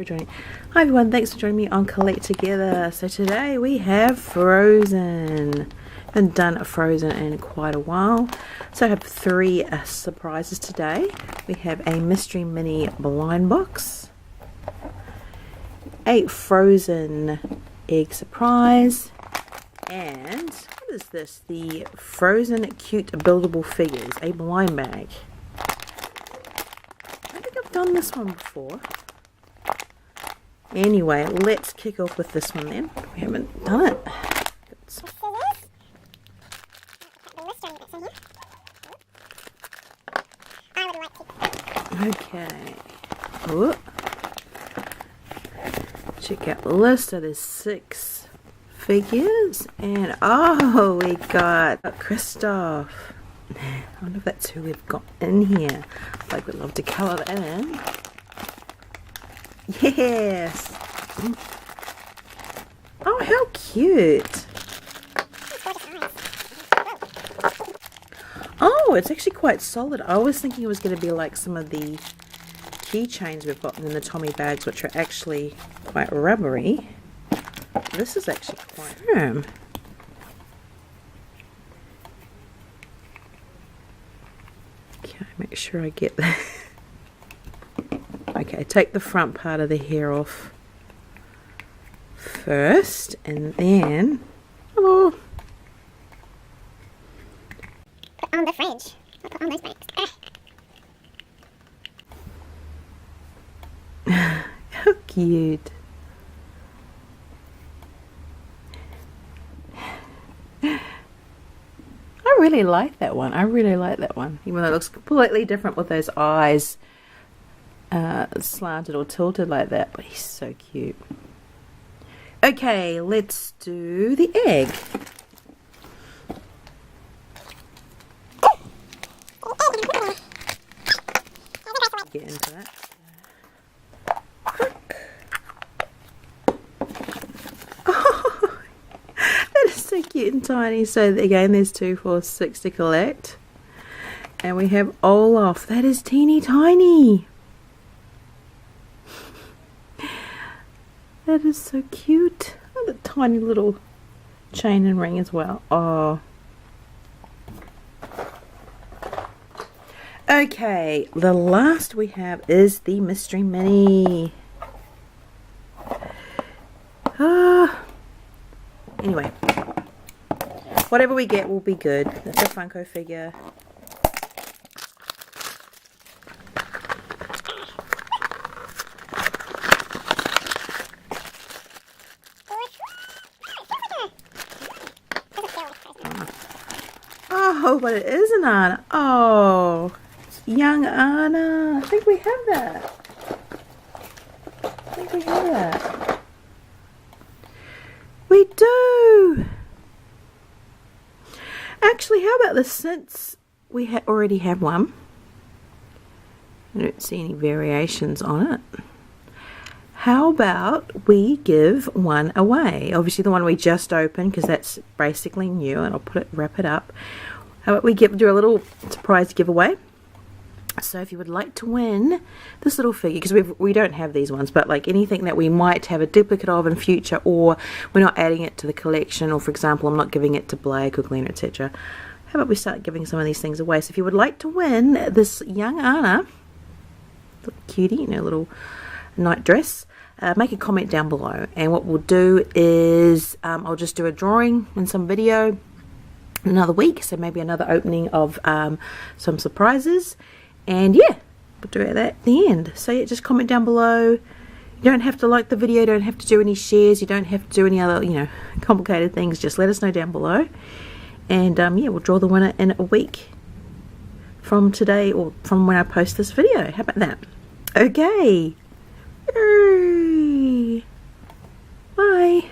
for joining. Hi everyone, thanks for joining me on Collect Together. So today we have Frozen. Haven't done a Frozen in quite a while. So I have 3 surprises today. We have a mystery mini blind box, a Frozen egg surprise, and what is this? The Frozen cute buildable figures, a blind bag. I think I've done this one before. Anyway, let's kick off with this one then. We haven't done it. Okay. Ooh. Check out the list. So there's 6 figures, and oh, we got Kristoff. I wonder if that's who we've got in here. Like, we'd love to colour that in. Yes. Oh, how cute. Oh, it's actually quite solid. I was thinking it was going to be like some of the keychains we've got in the Tommy bags, which are actually quite rubbery. This is actually quite firm. Okay, make sure I get that. Okay, take the front part of the hair off first, and then oh, put on the fridge. I'll put on those bags. How cute. I really like that one. I really like that one, even though it looks completely different with those eyes slanted or tilted like that, but he's so cute. Okay, let's do the egg. Get into that. Oh, that is so cute and tiny. So again, there's 2, 4, 6 to collect, and we have Olaf. That is teeny tiny. That is so cute. Oh, the tiny little chain and ring as well. Oh. Okay, the last we have is the mystery mini. Anyway, whatever we get will be good. That's a Funko figure. Oh, but it is an Anna. Oh, young Anna. I think we have that. We do. Actually, how about this? Since we already have one, I don't see any variations on it. How about we give one away? Obviously the one we just opened, because that's basically new, and I'll wrap it up. How about we do a little surprise giveaway? So if you would like to win this little figure, because we don't have these ones, but like anything that we might have a duplicate of in future, or we're not adding it to the collection, or for example I'm not giving it to Blake or Glenn, etc. How about we start giving some of these things away? So if you would like to win this young Anna, little cutie, you know, little night dress, make a comment down below, and what we'll do is I'll just do a drawing in some video another week, so maybe another opening of some surprises, and yeah, we'll do that at the end. So yeah, just comment down below. You don't have to like the video, you don't have to do any shares, you don't have to do any other, you know, complicated things. Just let us know down below, and yeah, we'll draw the winner in a week from today, or from when I post this video. How about that? Okay. Bye.